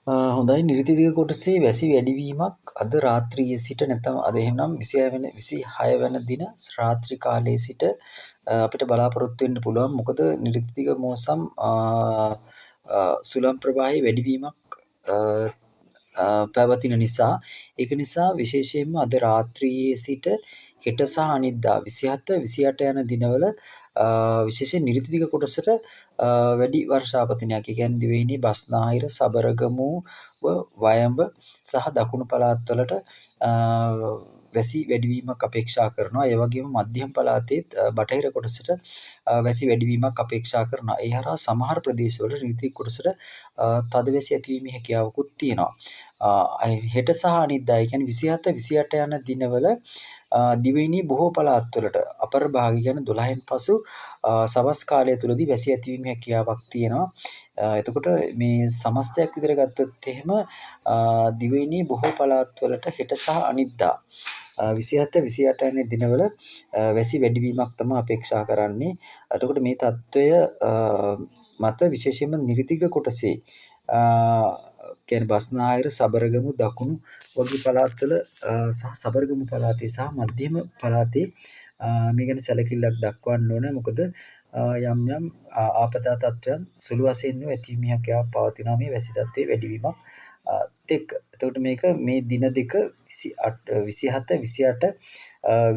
හොඳයි නිරිතිදික කොටසේ වැසි වැඩිවීමක් අද රාත්‍රියේ සිට නැත්නම් අද එහෙමනම් 26 වෙනි දින රාත්‍රී කාලයේ සිට අපිට බලාපොරොත්තු වෙන්න පුළුවන්. මොකද නිරිතිදික මෝසම් සුළං ප්‍රවාහයේ වැඩිවීමක් පැවතින නිසා ඒක නිසා විශේෂයෙන්ම අද රාත්‍රියේ සිට හෙට සහ අනිද්දා 27 28 යන දිනවල විශේෂයෙන් නිරිතිදික කොටසට වැඩි වර්ෂාපතනයක්. ඒ කියන්නේ දිවයිනේ බස්නාහිර සබරගමුව වයඹ සහ දකුණු පළාත්වලට වැසි වැඩිවීමක් අපේක්ෂා කරනවා. ඒ වගේම මධ්‍යම පළාතේත් බටහිර කොටසට වැසි වැඩිවීමක් අපේක්ෂා කරනවා. ඒ හරහා සමහර ප්‍රදේශවල නිරිතිදික කොටසට තද වැසි ඇතිවීමේ හැකියාවකුත් තියෙනවා. හෙට සහ අනිද්දා ඒ කියන්නේ 27 28 යන දිනවල දිවයිනේ බොහෝ පළාත්වලට අපර භාගය කියන්නේ 12න් පසු සවස් කාලය තුලදී වැසි ඇතිවීමේ හැකියාවක් තියෙනවා. එතකොට මේ සමස්තයක් විතර ගත්තොත් එහෙම දිවයිනේ බොහෝ පළාත්වලට හෙට සහ අනිද්දා 27 28 යන දිනවල වැසි වැඩිවීමක් තමයි අපේක්ෂා කරන්නේ. එතකොට මේ తত্ত্বය මත විශේෂයෙන්ම නිරිතික කොටසේ කියන්නේ බස්නාහිර සබරගමු දකුණු වගේ පළාත්වල සහ සබරගමු පළාතේ සහ මධ්‍යම පළාතේ මේ ගැන සැලකිල්ලක් දක්වන්න ඕන. මොකද යම් යම් ආපදා තත්ත්වයන් සුළු වශයෙන් ඇතිවීමේ හැකියාවක් පවතිනවා මේ වැසි තත්ත්වයේ වැඩිවීමක් එක්ක. එතකොට මේක මේ දින දෙක 27 28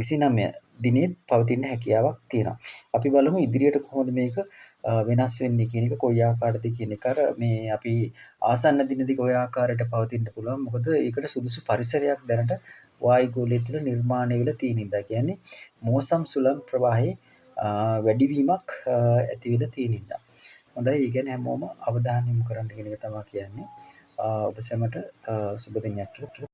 29 දිනෙත් පවතින හැකියාවක් තියෙනවා. අපි බලමු ඉදිරියට කොහොමද මේක වෙනස් වෙන්නේ කියන එක කොයි ආකාරයකද කියන එක. අර මේ අපි ආසන්න දින දෙක ඔය ආකාරයට පවතින්න පුළුවන්. මොකද ඒකට සුදුසු පරිසරයක් දැනට වායුගෝලය තුළ නිර්මාණය වෙලා තියෙන ඉඳා. කියන්නේ මෝසම් සුළං ප්‍රවාහයේ වැඩිවීමක් ඇති වෙලා තියෙන ඉඳා. හොඳයි. ඒ කියන්නේ හැමෝම අවධානය යොමු කරන්න කියන එක තමයි කියන්නේ. ඔබ සැමට සුබ දිනයක්.